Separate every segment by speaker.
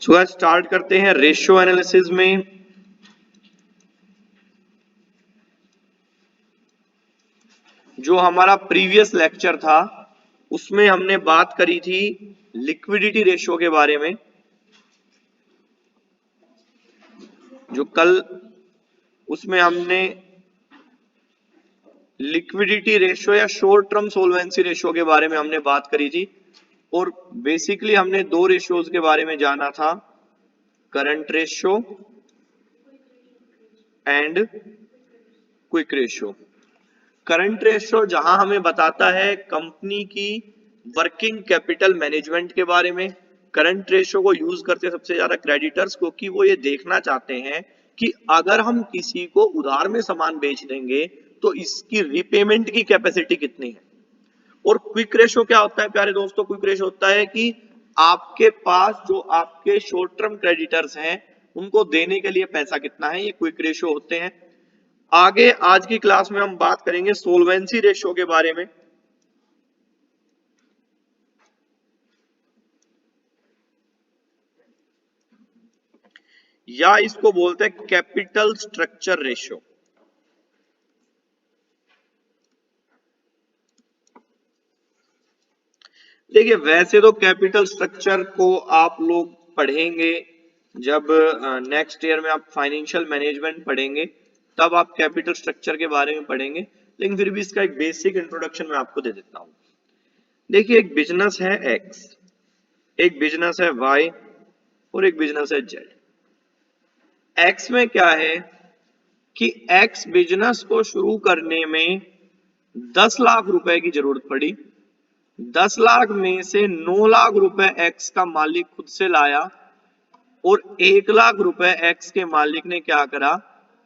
Speaker 1: So start करते हैं ratio analysis में। जो हमारा प्रीवियस लेक्चर था उसमें हमने बात करी थी लिक्विडिटी रेशियो के बारे में। जो कल उसमें हमने लिक्विडिटी रेशियो या शॉर्ट टर्म सोल्वेंसी रेशियो के बारे में हमने बात करी थी, और बेसिकली हमने दो रेशियोज के बारे में जाना था, current ratio and quick ratio. Current ratio जहां हमें बताता है कंपनी की वर्किंग कैपिटल मैनेजमेंट के बारे में। करंट रेशियो को यूज करते सबसे ज्यादा क्रेडिटर्स, क्योंकि वो ये देखना चाहते हैं कि अगर हम किसी को उधार में सामान बेच देंगे तो इसकी रीपेमेंट की कैपेसिटी कितनी है। और क्विक रेशियो क्या होता है प्यारे दोस्तों? क्विक रेशियो होता है कि आपके पास जो आपके शॉर्ट टर्म क्रेडिटर्स हैं उनको देने के लिए पैसा कितना है, ये क्विक रेशियो होते हैं। आगे आज की क्लास में हम बात करेंगे सोल्वेंसी रेशियो के बारे में। या इसको बोलते हैं कैपिटल स्ट्रक्चर रेशियो। देखिए वैसे तो कैपिटल स्ट्रक्चर को आप लोग पढ़ेंगे जब नेक्स्ट ईयर में आप फाइनेंशियल मैनेजमेंट पढ़ेंगे, तब आप कैपिटल स्ट्रक्चर के बारे में पढ़ेंगे, लेकिन फिर भी इसका एक बेसिक इंट्रोडक्शन मैं आपको दे देता हूं। देखिए एक बिजनेस है एक्स, एक बिजनेस है वाई और एक बिजनेस है जेड। एक्स में क्या है कि एक्स बिजनेस को शुरू करने में 10 लाख रुपए की जरूरत पड़ी। 10 लाख में से 9 लाख रुपए एक्स का मालिक खुद से लाया और 1 लाख रुपए एक्स के मालिक ने क्या करा,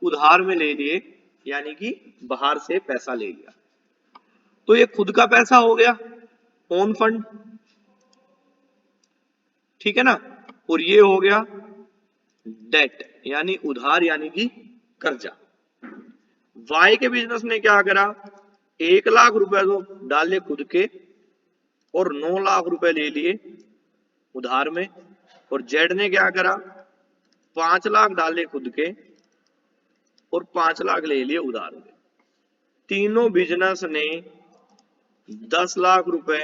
Speaker 1: उधार में ले लिए, यानी कि बाहर से पैसा ले लिया। तो ये खुद का पैसा हो गया, ओन फंड, ठीक है ना। और ये हो गया डेट, यानी उधार, यानी कि कर्जा। वाई के बिजनेस ने क्या करा, 1 लाख रुपए तो डाले खुद के और 9 लाख रुपए ले लिए उधार में। और जेड ने क्या करा, 5 लाख डाले खुद के और 5 लाख ले लिए उधार में। तीनों बिजनेस ने 10 लाख रुपए,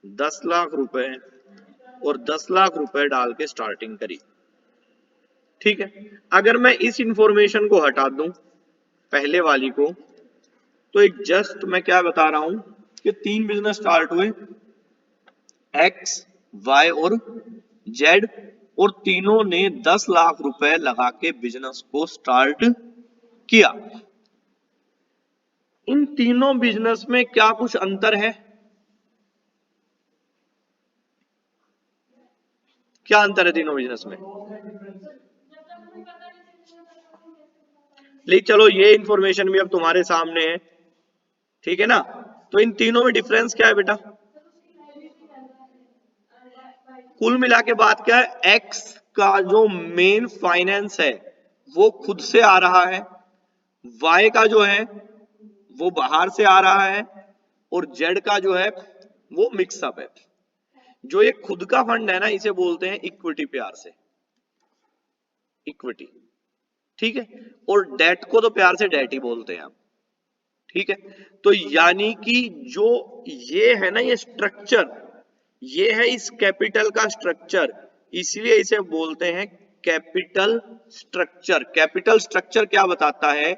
Speaker 1: 10 लाख रुपए और 10 लाख रुपए डाल के स्टार्टिंग करी, ठीक है। अगर मैं इस इंफॉर्मेशन को हटा दूं पहले वाली को, तो एक जस्ट मैं क्या बता रहा हूं कि 3 बिजनेस स्टार्ट हुए, एक्स, वाई और जेड, और तीनों ने 10 लाख रुपए लगा के बिजनेस को स्टार्ट किया। इन तीनों बिजनेस में क्या कुछ अंतर है? क्या अंतर है तीनों बिजनेस में? लेकिन चलो ये इंफॉर्मेशन भी अब तुम्हारे सामने है, ठीक है ना। तो इन तीनों में डिफरेंस क्या है बेटा? कुल मिला के बात क्या है, एक्स का जो मेन फाइनेंस है वो खुद से आ रहा है, वाई का जो है वो बाहर से आ रहा है, और जेड का जो है वो मिक्सअप है। जो ये खुद का फंड है ना, इसे बोलते हैं इक्विटी, प्यार से इक्विटी, ठीक है। और डेट को तो प्यार से डेट ही बोलते हैं आप, ठीक है। तो यानी कि जो ये है ना, ये स्ट्रक्चर, ये है इस कैपिटल का स्ट्रक्चर, इसलिए इसे बोलते हैं कैपिटल स्ट्रक्चर। कैपिटल स्ट्रक्चर क्या बताता है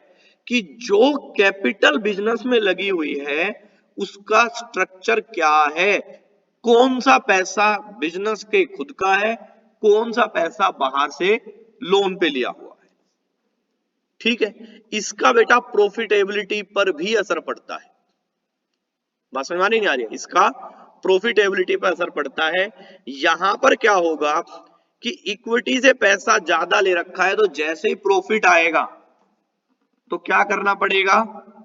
Speaker 1: कि जो कैपिटल बिजनेस में लगी हुई है उसका स्ट्रक्चर क्या है, कौन सा पैसा बिजनेस के खुद का है, कौन सा पैसा बाहर से लोन पे लिया हुआ है, ठीक है। इसका बेटा प्रॉफिटेबिलिटी पर भी असर पड़ता है। बात समझ में नहीं आ रही है? इसका प्रॉफिटेबिलिटी पर असर पड़ता है। यहां पर क्या होगा कि इक्विटी से पैसा ज्यादा ले रखा है, तो जैसे ही प्रॉफिट आएगा तो क्या करना पड़ेगा,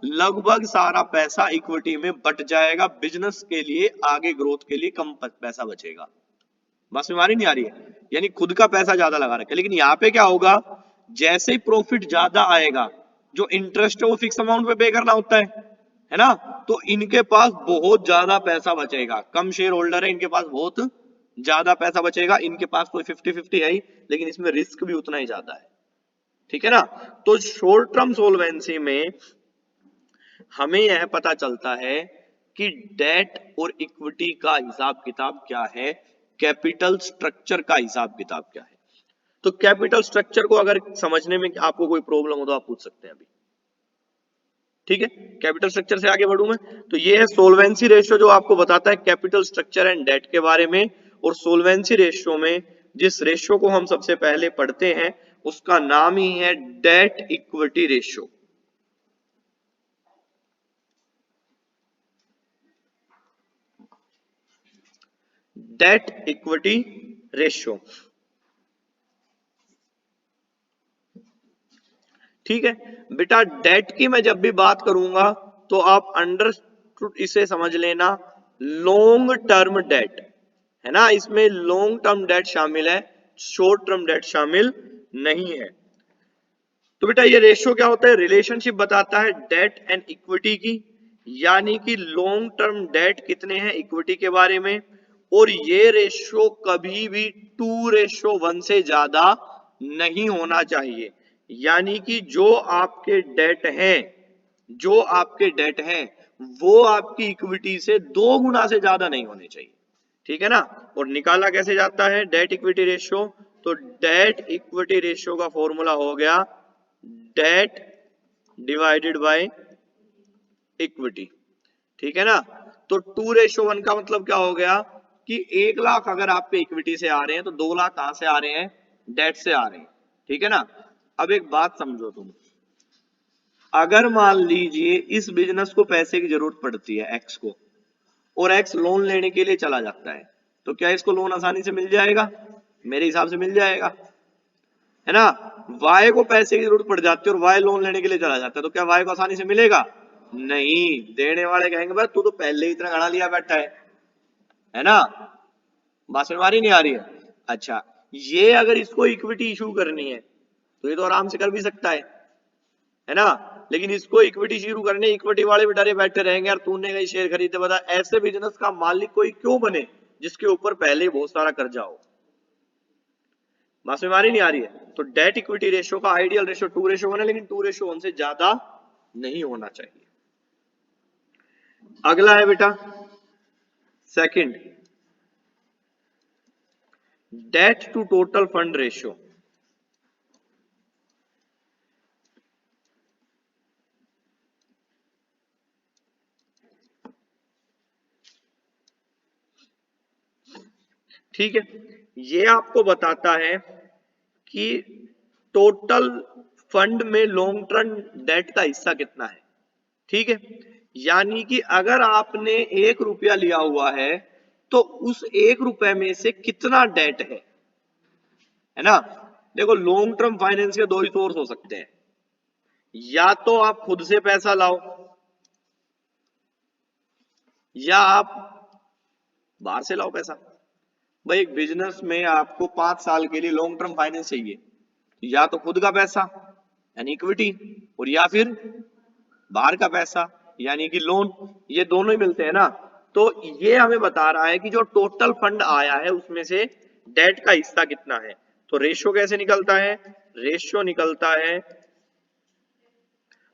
Speaker 1: लगभग सारा पैसा इक्विटी में बट जाएगा, बिजनेस के लिए आगे ग्रोथ के लिए कम पैसा बचेगा। बस में नहीं आ रही है? यानी खुद का पैसा ज्यादा लगा रखा है, लेकिन यहाँ पे क्या होगा, जैसे ही प्रॉफिट ज्यादा आएगा जो इंटरेस्ट है वो फिक्स अमाउंट पे पे करना होता है, है ना। तो इनके पास बहुत ज्यादा पैसा बचेगा, कम शेयर होल्डर है, इनके पास बहुत ज्यादा पैसा बचेगा, इनके पास कोई 50-50 है ही, लेकिन इसमें रिस्क भी उतना ही ज्यादा है, ठीक है ना। तो शॉर्ट टर्म सोल्वेंसी में हमें यह पता चलता है कि डेट और इक्विटी का हिसाब किताब क्या है, कैपिटल स्ट्रक्चर का हिसाब किताब क्या है। तो कैपिटल स्ट्रक्चर को अगर समझने में आपको कोई प्रॉब्लम हो तो आप पूछ सकते हैं अभी, ठीक है। कैपिटल स्ट्रक्चर से आगे बढ़ूं मैं, तो ये है सोल्वेंसी रेशियो जो आपको बताता है कैपिटल स्ट्रक्चर एंड डेट के बारे में। और सोल्वेंसी रेशियो में जिस रेशियो को हम सबसे पहले पढ़ते हैं उसका नाम ही है debt equity ratio. Debt equity ratio, ठीक है बेटा। डेट की मैं जब भी बात करूंगा तो आप अंडर इसे समझ लेना लॉन्ग टर्म डेट, है ना, इसमें लॉन्ग टर्म डेट शामिल है, शॉर्ट टर्म डेट शामिल नहीं है। तो बेटा ये रेशियो क्या होता है, रिलेशनशिप बताता है डेट एंड इक्विटी की, यानी कि लॉन्ग टर्म डेट कितने हैं इक्विटी के बारे में। और ये रेशियो कभी भी 2:1 से ज्यादा नहीं होना चाहिए, यानी कि जो आपके डेट हैं वो आपकी इक्विटी से 2 गुना से ज्यादा नहीं होने चाहिए, ठीक है ना। और निकाला कैसे जाता है डेट इक्विटी रेशियो, तो डेट इक्विटी रेशियो का फॉर्मूला हो गया डेट डिवाइडेड बाय इक्विटी, ठीक है ना। तो 2:1 का मतलब क्या हो गया कि 1 लाख अगर आपके इक्विटी से आ रहे हैं तो 2 लाख कहां से आ रहे हैं, डेट से आ रहे हैं, ठीक है ना। अब एक बात समझो तुम, अगर मान लीजिए इस बिजनेस को पैसे की जरूरत पड़ती है एक्स को, और एक्स लोन लेने के लिए चला जाता है, तो क्या इसको लोन आसानी से मिल जाएगा, मेरे हिसाब से मिल जाएगा, है ना। वाई को पैसे की जरूरत पड़ जाती है और वाई लोन लेने के लिए चला जाता है, तो क्या वाई को आसानी से मिलेगा, नहीं। देने वाले कहेंगे भाई तू तो पहले ही इतना गड़ा लिया बैठा है ना। बात समझ आ नहीं आ रही है। अच्छा, ये अगर इसको इक्विटी इशू करनी है तो ये तो आराम से कर भी सकता है ना। लेकिन इसको इक्विटी शुरू करने, इक्विटी वाले भी डरे बैठे रहेंगे, यार तूने कहीं शेयर खरीदे, बता ऐसे बिजनेस का मालिक कोई क्यों बने जिसके ऊपर पहले ही बहुत सारा कर्जा हो। बात में मारी नहीं आ रही है। तो डेट इक्विटी रेशियो का आइडियल रेशियो 2:1 है, लेकिन 2:1 से ज्यादा नहीं होना चाहिए। अगला है बेटा second, debt to total fund ratio. ठीक है, ये आपको बताता है कि टोटल फंड में लॉन्ग टर्म डेट का हिस्सा कितना है, ठीक है। यानी कि अगर आपने 1 रुपया लिया हुआ है तो उस 1 रुपए में से कितना डेट है ना। देखो लॉन्ग टर्म फाइनेंस के दो ही सोर्स हो सकते हैं, या तो आप खुद से पैसा लाओ या आप बाहर से लाओ पैसा। भाई एक बिजनेस में आपको 5 साल के लिए लॉन्ग टर्म फाइनेंस चाहिए, या तो खुद का पैसा यानी इक्विटी, और या फिर बाहर का पैसा यानी कि लोन, ये दोनों ही मिलते हैं ना। तो ये हमें बता रहा है कि जो टोटल फंड आया है उसमें से डेट का हिस्सा कितना है। तो रेशियो कैसे निकलता है, रेशियो निकलता है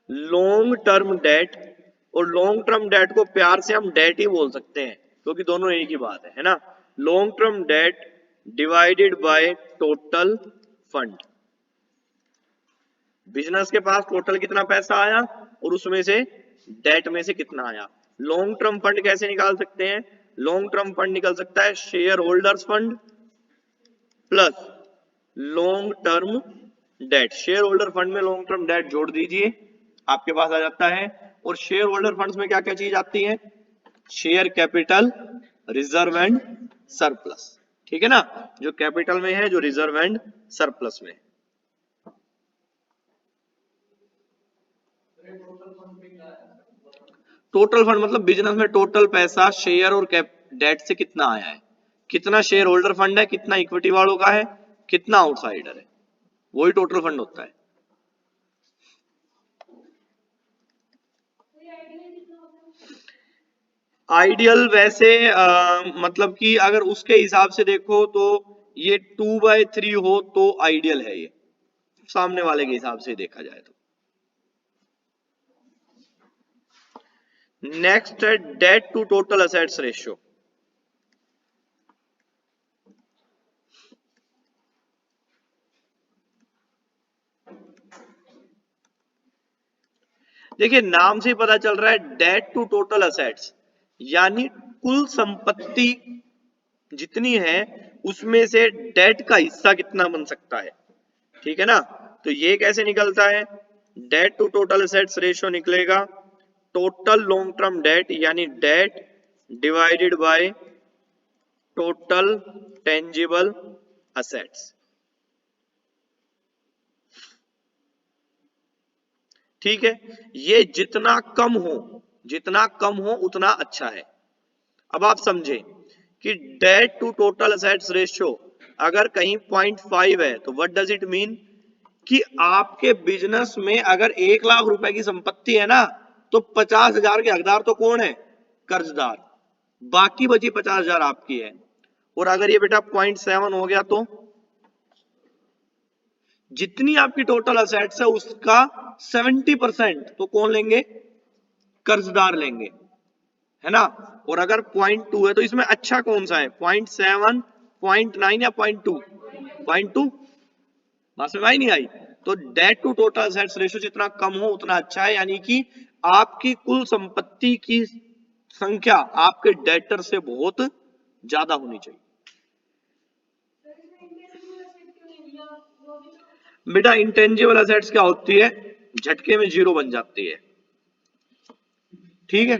Speaker 1: लॉन्ग टर्म डेट, और लॉन्ग टर्म डेट को प्यार से हम डेट ही बोल सकते हैं क्योंकि दोनों एक ही बात है ना। Long term date divided by total fund, business के पास टोटल कितना पैसा आया और उसमें से डेट में से कितना आया। लॉन्ग टर्म फंड कैसे निकाल सकते हैं, लॉन्ग टर्म फंड निकल सकता है share holders fund plus long term date. Share holder fund में लॉन्ग टर्म डेट जोड़ दीजिए, आपके पास आ जाता है। और शेयर होल्डर फंड्स में क्या क्या चीज आती है, share capital, reserve and surplus, ठीक है ना। जो कैपिटल में है, जो रिजर्व एंड सरप्लस में है। टोटल फंड मतलब बिजनेस में टोटल पैसा शेयर और डेट से कितना आया है, कितना शेयर होल्डर फंड है, कितना इक्विटी वालों का है, कितना आउटसाइडर है, वही टोटल फंड होता है। आइडियल वैसे मतलब कि अगर उसके हिसाब से देखो तो ये 2/3 हो तो आइडियल है ये, सामने वाले के हिसाब से देखा जाए तो। नेक्स्ट है debt to total assets ratio. देखिए नाम से ही पता चल रहा है डेट टू टोटल असेट्स, यानी कुल संपत्ति जितनी है उसमें से डेट का हिस्सा कितना बन सकता है, ठीक है ना। तो ये कैसे निकलता है, debt to total assets ratio निकलेगा टोटल लॉन्ग टर्म डेट यानी debt divided by total tangible assets, ठीक है। ये जितना कम हो उतना अच्छा है। अब आप समझे कि debt to total assets ratio अगर कहीं 0.5 है तो व्हाट डज इट मीन कि आपके बिजनेस में अगर 1 लाख रुपए की संपत्ति है ना तो 50,000 के हकदार तो कौन है, कर्जदार, बाकी बची 50,000 आपकी है। और अगर ये बेटा 0.7 हो गया तो जितनी आपकी टोटल असेट्स है उसका 70% तो कौन लेंगे, कर्जदार लेंगे, है ना। और अगर 0.2 है तो इसमें अच्छा कौन सा है, 0.7, 0.9 या 0.2, 0.2, बात समझ नहीं आई। तो debt to total assets ratio जितना कम हो उतना अच्छा है, यानी कि आपकी कुल संपत्ति की संख्या आपके डेटर से बहुत ज्यादा होनी चाहिए। बेटा इंटेंजिबल असेट्स क्या होती है, झटके में जीरो बन जाती है, ठीक है।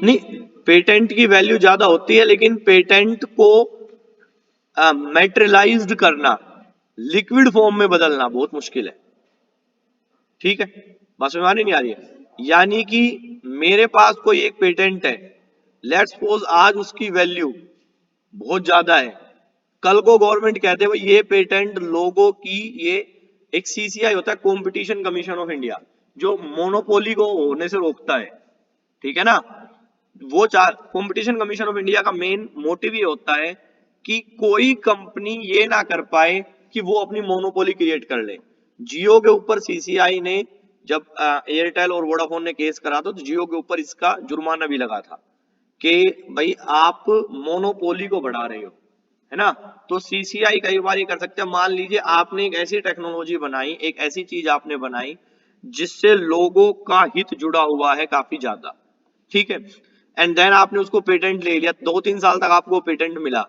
Speaker 1: नहीं, पेटेंट की वैल्यू ज्यादा होती है लेकिन पेटेंट को मेटेरियलाइज्ड करना, लिक्विड फॉर्म में बदलना बहुत मुश्किल है, ठीक है। बात समझ में नहीं आ रही है, यानी कि मेरे पास कोई एक पेटेंट है, लेट्स सपोज आज उसकी वैल्यू बहुत ज्यादा है, कल को गवर्नमेंट कहते हैं ये पेटेंट लोगों की, ये एक सीसीआई होता है कंपटीशन कमीशन ऑफ इंडिया जो मोनोपोली को होने से रोकता है, ठीक है ना। वो चार कंपटीशन कमीशन ऑफ इंडिया का मेन मोटिव ये होता है कि कोई कंपनी ये ना कर पाए कि वो अपनी मोनोपोली क्रिएट कर ले। जियो के ऊपर सीसीआई ने जब एयरटेल और वोडाफोन ने केस करा था तो जियो के ऊपर इसका जुर्माना भी लगा था कि भाई आप मोनोपोली को बढ़ा रहे हो, है ना। तो सीसीआई कई बार ये कर सकते हैं, मान लीजिए आपने एक ऐसी टेक्नोलॉजी बनाई, एक ऐसी चीज आपने बनाई जिससे लोगों का हित जुड़ा हुआ है काफी ज्यादा, ठीक है। एंड देन आपने उसको पेटेंट ले लिया, 2-3 साल तक आपको पेटेंट मिला,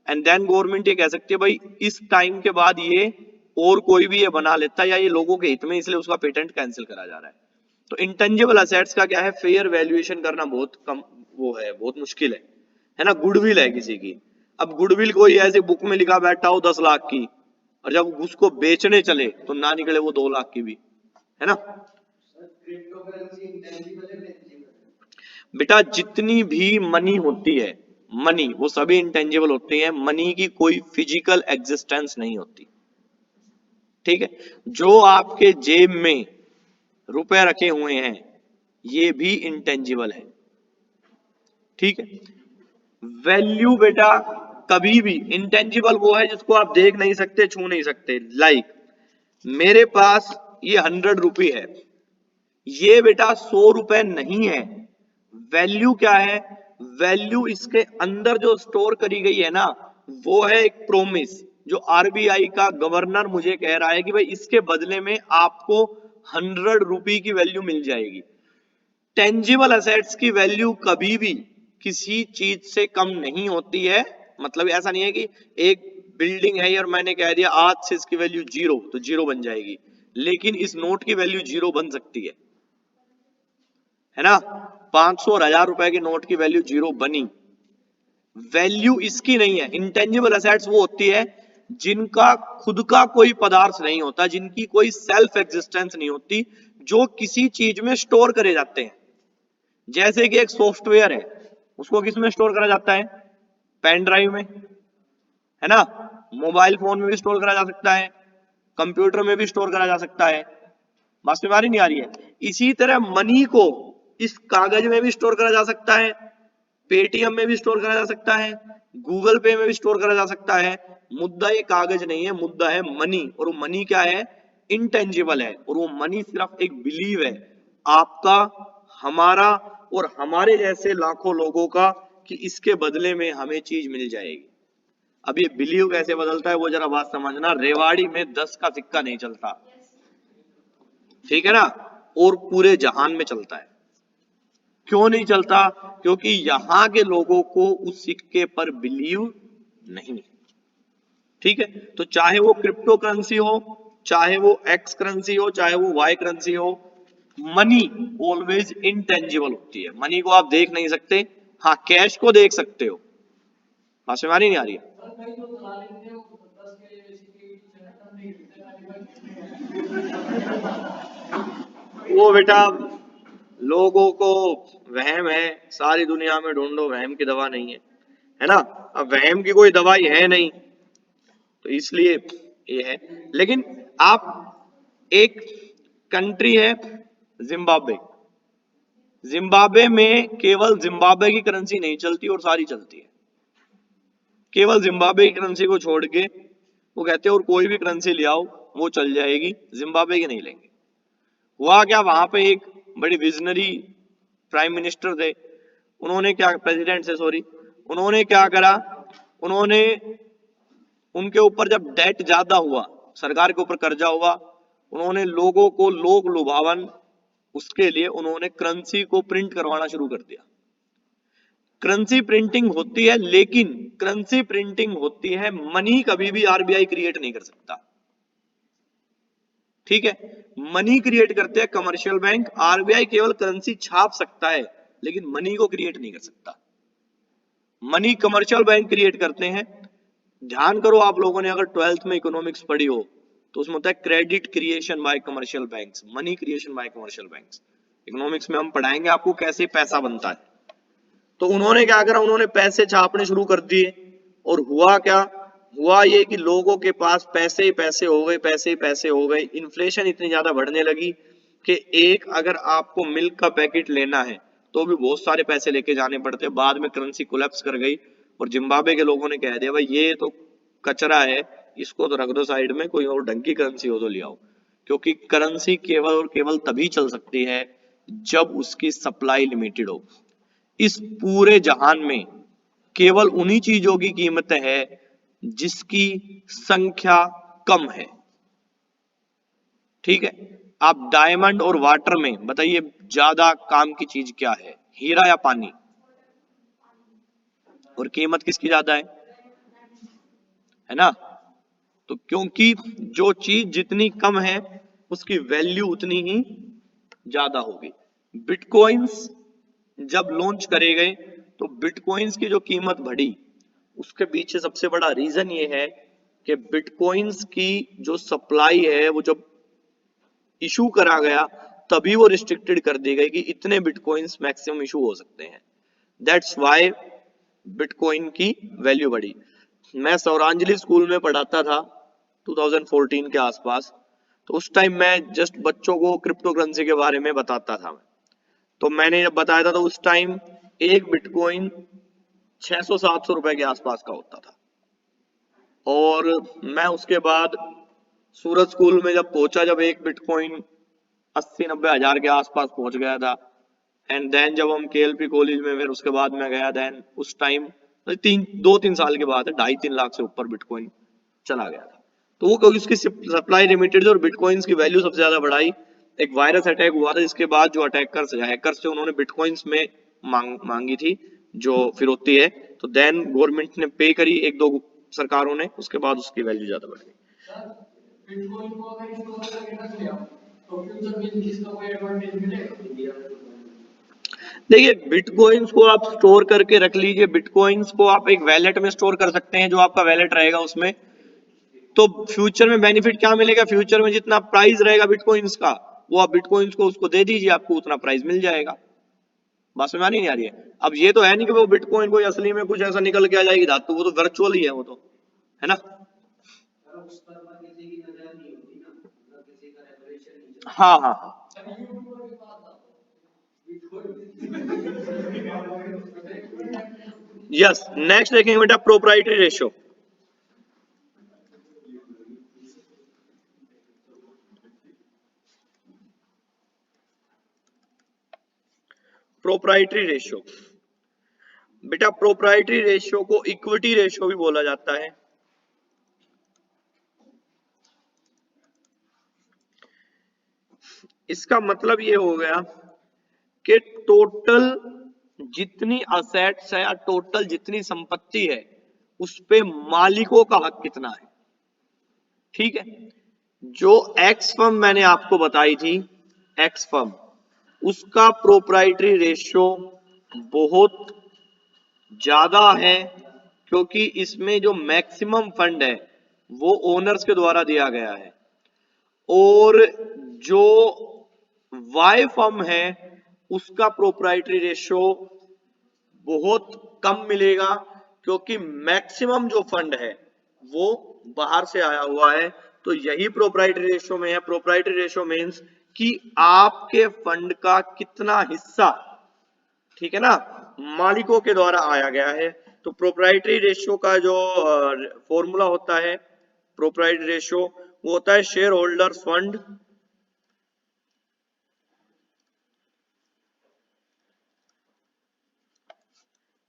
Speaker 1: एंड देन गवर्नमेंट ये कह सकती है भाई इस टाइम के बाद ये और कोई भी ये बना लेता है या ये लोगों के हित में, इसलिए उसका पेटेंट कैंसिल करा जा रहा है। तो इंटेंजिबल असेट्स का क्या है, फेयर वैल्यूएशन करना बहुत कम वो है, बहुत मुश्किल है ना। गुडविल है किसी की, अब गुडविल कोई ऐसे बुक में लिखा बैठा हो 10 लाख की, और जब उसको बेचने चले तो ना निकले वो 2 लाख की भी, है ना। बेटा जितनी भी मनी होती है, मनी वो सभी इंटेंजिबल होती है, मनी की कोई फिजिकल एग्जिस्टेंस नहीं होती, ठीक है। जो आपके जेब में रुपए रखे हुए हैं ये भी इंटेंजिबल है, ठीक है। वैल्यू बेटा कभी भी इंटेंजिबल वो है जिसको आप देख नहीं सकते, छू नहीं सकते। लाइक मेरे पास ये 100 रुपये है, ये बेटा 100 रुपए नहीं है। वैल्यू क्या है, वैल्यू इसके अंदर जो स्टोर करी गई है ना वो है एक प्रोमिस, जो आरबीआई का गवर्नर मुझे कह रहा है कि भाई इसके बदले में आपको 100 रुपये की वैल्यू मिल जाएगी। टेंजिबल असेट्स की वैल्यू कभी भी किसी चीज से कम नहीं होती है, मतलब ऐसा नहीं है कि एक बिल्डिंग है और मैंने कह दिया आज से इसकी वैल्यू 0 तो 0 बन जाएगी, लेकिन इस नोट की वैल्यू 0 बन सकती है ना। 500 और 1000 रुपए के नोट की वैल्यू 0 बनी, वैल्यू इसकी नहीं है। इंटेंजिबल असेट्स वो होती है जिनका खुद का कोई पदार्थ नहीं होता, जिनकी कोई सेल्फ एग्जिस्टेंस नहीं होती, जो किसी चीज में स्टोर करे जाते हैं। जैसे कि एक सॉफ्टवेयर है, उसको किस में स्टोर करा जाता है, पेन ड्राइव में, है ना। मोबाइल फोन में भी स्टोर करा जा सकता है, कंप्यूटर में भी स्टोर करा जा सकता है। बात में आ रही नहीं आ रही है। इसी तरह मनी को इस कागज में भी स्टोर करा जा सकता है, पेटीएम में भी स्टोर करा जा सकता है, गूगल पे में भी स्टोर करा जा सकता है। मुद्दा ये कागज नहीं है, मुद्दा है मनी। और वो मनी क्या है? इंटेंजिबल है। और वो मनी सिर्फ एक बिलीव है आपका, हमारा और हमारे जैसे लाखों लोगों का, कि इसके बदले में हमें चीज मिल जाएगी। अब ये बिलीव कैसे बदलता है वो जरा बात समझना। रेवाड़ी में 10 का सिक्का नहीं चलता, ठीक है ना, और पूरे जहान में चलता है। क्यों नहीं चलता? क्योंकि यहां के लोगों को उस सिक्के पर बिलीव नहीं है, ठीक है। तो चाहे वो क्रिप्टो करेंसी हो, चाहे वो एक्स करेंसी हो, चाहे वो वाई करेंसी हो, मनी ऑलवेज इंटेंजिबल होती है। मनी को आप देख नहीं सकते, हाँ कैश को देख सकते हो। बात समझ नहीं आ रही है? वो बेटा लोगों को वहम है, सारी दुनिया में ढूंढो, वहम की दवा नहीं है ना। अब वहम की कोई दवाई है नहीं, तो इसलिए ये है। लेकिन आप, एक कंट्री है जिम्बाब्वे, जिम्बाब्वे में केवल जिम्बाब्वे की करेंसी नहीं चलती और सारी चलती है। केवल जिम्बाब्वे की करेंसी को छोड़ के वो कहते हैं और कोई भी करेंसी ले आओ वो चल जाएगी, जिम्बाब्वे की नहीं लेंगे। हुआ क्या, वहां पे एक बड़ी विजनरी प्राइम मिनिस्टर थे, उन्होंने क्या, प्रेसिडेंट से सॉरी, उन्होंने क्या करा, उन्होंने, उनके ऊपर जब डेट ज्यादा हुआ, सरकार के ऊपर कर्जा हुआ, उन्होंने लोगों को लोक लुभावन, उसके लिए उन्होंने करेंसी को प्रिंट करवाना शुरू कर दिया। करेंसी प्रिंटिंग होती है, लेकिन करेंसी प्रिंटिंग होती है, मनी कभी भी आरबीआई क्रिएट नहीं कर सकता, ठीक है। मनी क्रिएट करते हैं कमर्शियल बैंक, आरबीआई केवल करेंसी छाप सकता है लेकिन मनी को क्रिएट नहीं कर सकता। मनी कमर्शियल बैंक क्रिएट करते हैं। ध्यान करो, आप लोगों ने अगर 12th में इकोनॉमिक्स पढ़ी हो तो उसमें होता है credit creation bye commercial banks, money creation bye commercial banks. Economics में हम पढ़ाएंगे आपको कैसे पैसा बनता है। तो उन्होंने क्या करा, उन्होंने पैसे छापने शुरू कर दिए, और हुआ क्या, हुआ ये कि लोगों के पास पैसे ही पैसे हो गए, पैसे ही पैसे हो गए। इन्फ्लेशन इतनी ज्यादा बढ़ने लगी कि एक अगर आपको मिल्क का पैकेट लेना है तो भी बहुत सारे पैसे लेके जाने पड़ते। बाद में करेंसी कोलैप्स कर गई और जिम्बाब्वे के लोगों ने कह दिया भाई ये तो कचरा है, इसको तो रख दो साइड में, कोई और ढंग की करेंसी हो तो ले आओ। क्योंकि करेंसी केवल और केवल तभी चल सकती है जब उसकी सप्लाई लिमिटेड हो। इस पूरे जहान में केवल उन्हीं चीजों की कीमत है जिसकी संख्या कम है, ठीक है। आप डायमंड और वाटर में बताइए ज्यादा काम की चीज क्या है, हीरा या पानी? और कीमत किसकी ज्यादा है ना? तो क्योंकि जो चीज जितनी कम है उसकी वैल्यू उतनी ही ज्यादा होगी। बिटकॉइंस जब लॉन्च करे गए तो बिटकॉइंस की जो कीमत बढ़ी, उसके पीछे सबसे बड़ा रीजन ये है कि बिटकॉइंस की जो सप्लाई है वो जब इशू करा गया तभी वो रिस्ट्रिक्टेड कर दी गई कि इतने बिटकॉइंस मैक्सिमम इशू हो सकते हैं। दैट्स व्हाई बिटकॉइन की वैल्यू बढ़ी। मैं सौरांजलि स्कूल में पढ़ाता था 2014 के आसपास, तो उस टाइम मैं जस्ट बच्चों को क्रिप्टो करेंसी के बारे में बताता था। तो मैंने जब बताया था तो उस टाइम एक बिटकॉइन 600-700 रुपए के आसपास का होता था। और मैं उसके बाद सूरत स्कूल में जब पहुंचा, जब एक बिटकॉइन 80-90 हजार के आसपास पहुंच गया था। एंड देन जब हम केएलपी कॉलेज में, फिर उसके बाद मैं गया, देन उस टाइम 2-3 साल के बाद 2.5-3 लाख से ऊपर बिटकॉइन चला गया था। तो वो क्योंकि उसकी सप्लाई लिमिटेड थी और बिटकॉइंस की वैल्यू सबसे ज्यादा बढ़ाई। एक वायरस अटैक हुआ था जिसके बाद जो अटैकर्स हैकर्स थे उन्होंने बिटकॉइंस में मांगी थी जो फिरौती है, तो देन गवर्नमेंट ने पे करी, एक दो सरकारों ने, उसके बाद उसकी वैल्यू ज्यादा बढ़ गई। देखिए बिटकॉइंस को आप स्टोर करके रख लीजिए, बिटकॉइंस को आप एक वैलेट में स्टोर कर सकते हैं, जो आपका वैलेट रहेगा उसमें। तो फ्यूचर में बेनिफिट क्या मिलेगा, फ्यूचर में जितना प्राइस रहेगा बिटकॉइंस का, वो आप बिटकॉइंस को उसको दे दीजिए, आपको उतना प्राइस मिल जाएगा। बात समझ नहीं आ रही है? अब ये तो है नहीं कि वो बिटकॉइन कोई असली में कुछ ऐसा निकल के आ जाएगी धातु, वो तो वर्चुअल ही है, वो तो है ना। हाँ हाँ हाँ यस, नेक्स्ट देखेंगे बेटा प्रोप्राइटरी रेशियो। प्रोप्राइटरी रेशियो बेटा, प्रोप्राइटरी रेशियो को इक्विटी रेशियो भी बोला जाता है। इसका मतलब ये हो गया कि टोटल जितनी असेट्स है या टोटल जितनी संपत्ति है उस पे मालिकों का हक कितना है। ठीक है, जो एक्स फर्म मैंने आपको बताई थी, एक्स फर्म, उसका प्रोप्राइटरी रेशियो बहुत ज्यादा है, क्योंकि इसमें जो मैक्सिमम फंड है वो ओनर्स के द्वारा दिया गया है। और जो वाई फर्म है उसका प्रोप्राइटरी रेशियो बहुत कम मिलेगा, क्योंकि मैक्सिमम जो फंड है वो बाहर से आया हुआ है। तो यही प्रोप्राइटरी रेशियो में है। प्रोप्राइटरी रेशियो मींस कि आपके फंड का कितना हिस्सा, ठीक है ना, मालिकों के द्वारा आया गया है। तो प्रोप्राइटरी रेशियो का जो फॉर्मूला होता है, प्रोप्राइटरी रेशियो, वो होता है share holders fund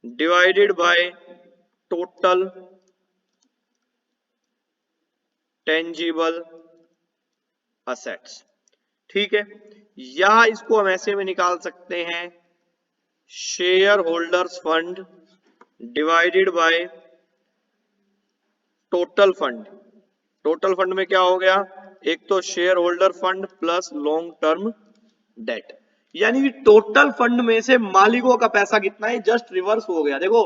Speaker 1: divided by total tangible assets. ठीक है, या इसको हम ऐसे में निकाल सकते हैं, share holders fund divided by total fund. Total fund में क्या हो गया, एक तो share holder fund plus long term debt, यानी कि टोटल फंड में से मालिकों का पैसा कितना है, जस्ट रिवर्स हो गया। देखो,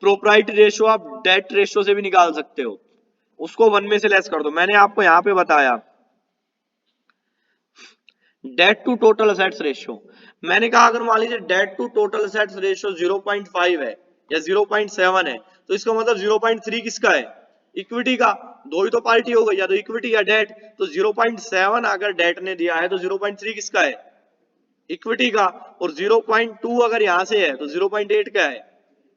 Speaker 1: प्रोप्राइटरी रेशियो आप डेट रेशियो से भी निकाल सकते हो, उसको वन में से लेस कर दो। मैंने आपको यहां पे बताया debt to total assets ratio. मैंने कहा अगर मान लीजिए debt to total assets ratio 0.5 है या 0.7 है, तो इसका मतलब 0.3 किसका है, इक्विटी का। दो ही तो पार्टी हो गई, या तो इक्विटी या डेट। तो 0.7 अगर डेट ने दिया है तो 0.3 किसका है, इक्विटी का। और 0.2 अगर यहां से है तो 0.8 क्या है,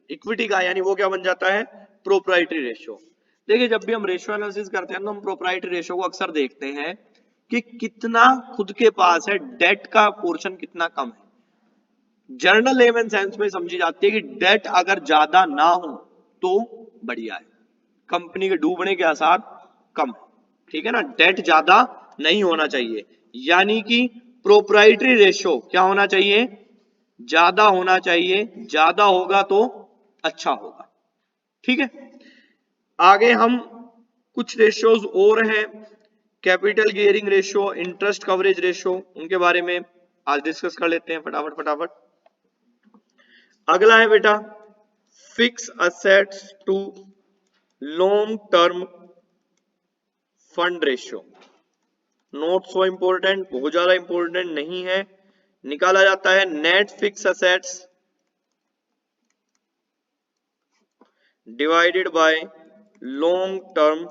Speaker 1: इक्विटी का। यानी वो क्या बन जाता है, प्रोप्राइटरी रेशियो। देखिए, जब भी हम रेशियो एनालिसिस करते हैं तो हम प्रोप्राइटरी रेशियो को अक्सर देखते हैं कि कितना खुद के पास है, डेट का पोर्शन कितना कम है। जर्नल लेमन सेंस में समझी जाती है कि डेट अगर ज्यादा ना हो तो बढ़िया है, कंपनी के डूबने के आसार कम है। ठीक है ना, डेट ज्यादा नहीं होना चाहिए, यानी कि प्रोप्राइटरी रेशियो क्या होना चाहिए, ज्यादा होना चाहिए। ज्यादा होगा तो अच्छा होगा। ठीक है, आगे हम कुछ रेशियोज और हैं, capital gearing ratio, interest coverage ratio, उनके बारे में आज डिस्कस कर लेते हैं फटाफट फटाफट। अगला है बेटा fix assets to long term fund ratio. Not so important, बहुत ज्यादा इंपॉर्टेंट नहीं है। निकाला जाता है net fix assets divided by long term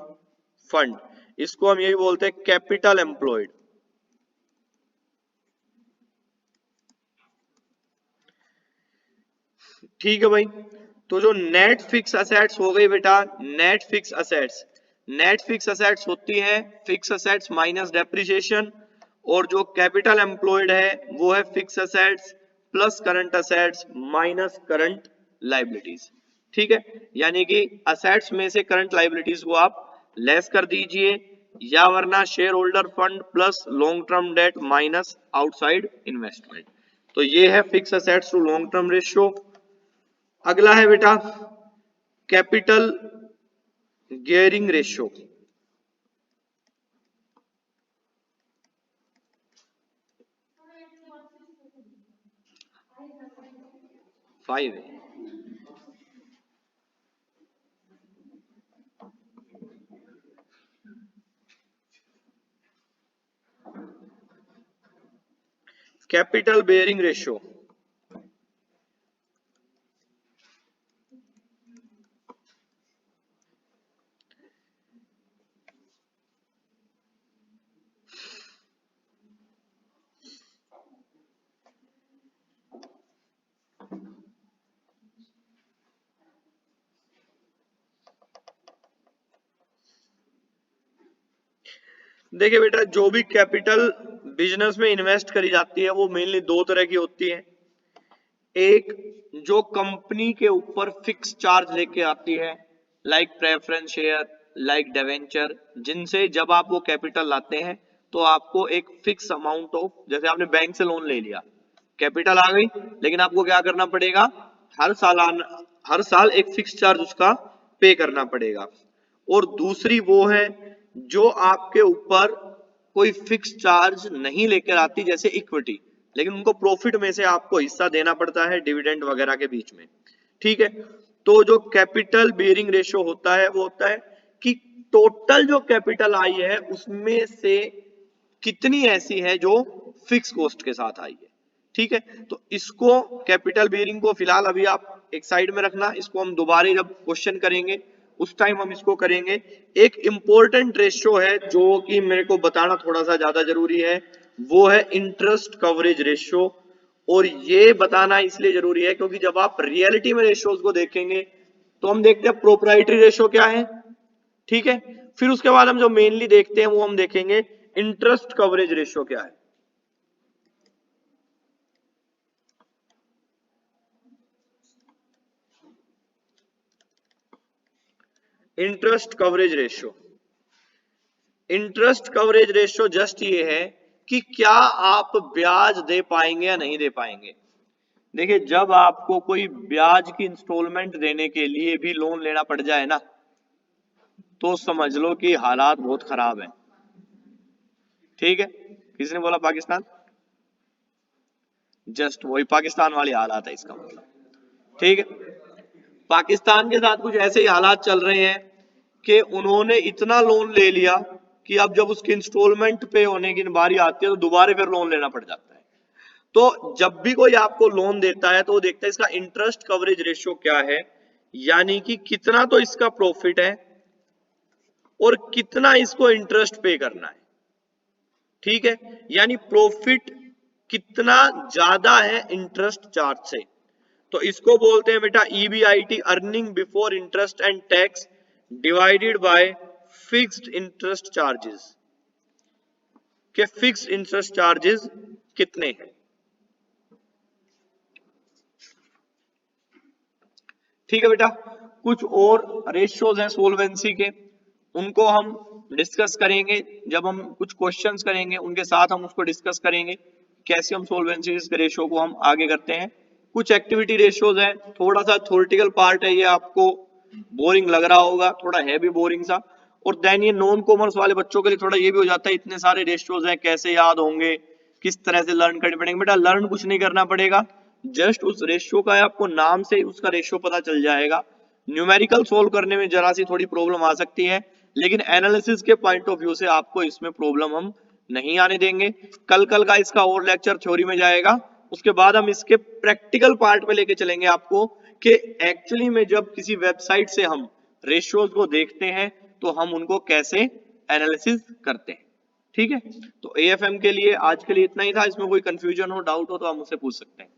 Speaker 1: fund. इसको हम यही बोलते हैं कैपिटल एम्प्लॉयड। ठीक है भाई, तो जो नेट फिक्स असेट्स हो गई बेटा, net fix assets, net fix assets होती है फिक्स असेट्स माइनस डेप्रिसिएशन। और जो कैपिटल एम्प्लॉयड है वो है fix assets plus current assets minus current liabilities. ठीक है, यानी कि असेट्स में से करंट लाइबिलिटीज को आप लेस कर दीजिए, या वरना shareholder fund plus long term debt minus outside investment. तो ये है fix assets to long term ratio. अगला है बेटा कैपिटल गियरिंग रेशियो। 5 है। कैपिटल बेयरिंग रेशियो, देखिए बेटा, जो भी कैपिटल बिजनेस में इन्वेस्ट करी जाती है वो मेनली दो तरह की होती है। एक जो कंपनी के ऊपर फिक्स चार्ज लेके आती है, like preference share, like debenture, जिनसे जब आप वो कैपिटल लाते हैं तो आपको एक फिक्स अमाउंट ऑफ, जैसे आपने बैंक से लोन ले लिया, कैपिटल आ गई, लेकिन आपको क्या करना पड़ेगा, हर साल एक फिक्स चार्ज उसका पे करना पड़ेगा। और दूसरी वो है जो आपके ऊपर कोई फिक्स चार्ज नहीं लेकर आती, जैसे इक्विटी, लेकिन उनको प्रॉफिट में से आपको हिस्सा देना पड़ता है डिविडेंड वगैरह के बीच में। ठीक है, तो जो कैपिटल बेयरिंग रेशियो होता है वो होता है कि टोटल जो कैपिटल आई है उसमें से कितनी ऐसी है जो फिक्स कॉस्ट के साथ आई है। ठीक है, तो इसको कैपिटल बेयरिंग को फिलहाल अभी आप एक साइड में रखना, इसको हम दोबारा जब क्वेश्चन करेंगे उस टाइम हम इसको करेंगे। एक इंपॉर्टेंट रेशियो है जो कि मेरे को बताना थोड़ा सा ज्यादा जरूरी है, वो है इंटरेस्ट कवरेज रेशियो। और ये बताना इसलिए जरूरी है क्योंकि जब आप रियलिटी में रेशियोज को देखेंगे तो हम देखते हैं प्रोप्राइटरी रेशियो क्या है, ठीक है, फिर उसके बाद हम जो मेनली देखते हैं वो हम देखेंगे इंटरेस्ट कवरेज रेशियो क्या है। Interest coverage ratio, interest coverage ratio just ये है कि क्या आप ब्याज दे पाएंगे या नहीं दे पाएंगे। देखिए, जब आपको कोई ब्याज की इंस्टॉलमेंट देने के लिए भी लोन लेना पड़ जाए ना, तो समझ लो कि हालात बहुत खराब है। ठीक है, किसने बोला पाकिस्तान? जस्ट वही पाकिस्तान वाली हालात है इसका मतलब। ठीक है, पाकिस्तान के साथ कुछ ऐसे ही हालात चल रहे हैं कि उन्होंने इतना लोन ले लिया कि अब जब उसकी इंस्टॉलमेंट पे होने की बारी आती है तो दोबारा फिर लोन लेना पड़ जाता है। तो जब भी कोई आपको लोन देता है तो वो देखता है इसका इंटरेस्ट कवरेज रेशियो क्या है, यानी कि कितना तो इसका प्रॉफिट है और कितना इसको इंटरेस्ट पे करना है। ठीक है, यानी प्रॉफिट कितना ज्यादा है इंटरेस्ट चार्ज से, तो इसको बोलते हैं बेटा EBIT, earning before interest and tax divided by fixed interest charges, के फिक्स्ड इंटरेस्ट चार्जेस कितने हैं। ठीक है बेटा, कुछ और रेशियोज हैं सोल्वेंसी के, उनको हम डिस्कस करेंगे जब हम कुछ क्वेश्चंस करेंगे उनके साथ हम उसको डिस्कस करेंगे कैसे हम सोल्वेंसी के रेशियो को हम आगे करते हैं। कुछ एक्टिविटी रेशियोज हैं, थोड़ा सा थ्योरेटिकल पार्ट है, ये आपको बोरिंग लग रहा होगा, थोड़ा है भी बोरिंग सा। और देन ये नॉन कॉमर्स वाले बच्चों के लिए थोड़ा ये भी हो जाता है, इतने सारे रेशियोज हैं कैसे याद होंगे, किस तरह से लर्न करने पड़ेंगे। बेटा लर्न कुछ नहीं करना पड़ेगा, जस्ट उस रेशियो का आपको नाम से उसका रेशियो पता चल जाएगा। न्यूमेरिकल सोल्व करने में जरा सी थोड़ी प्रॉब्लम आ सकती है, लेकिन एनालिसिस के पॉइंट ऑफ व्यू से आपको इसमें प्रॉब्लम हम नहीं आने देंगे। कल का इसका और लेक्चर थ्योरी में जाएगा, उसके बाद हम इसके प्रैक्टिकल पार्ट में लेके चलेंगे आपको कि एक्चुअली में जब किसी वेबसाइट से हम रेशियोज को देखते हैं तो हम उनको कैसे एनालिसिस करते हैं। ठीक है, तो एएफएम के लिए आज के लिए इतना ही था। इसमें कोई कंफ्यूजन हो, डाउट हो तो आप मुझसे पूछ सकते हैं।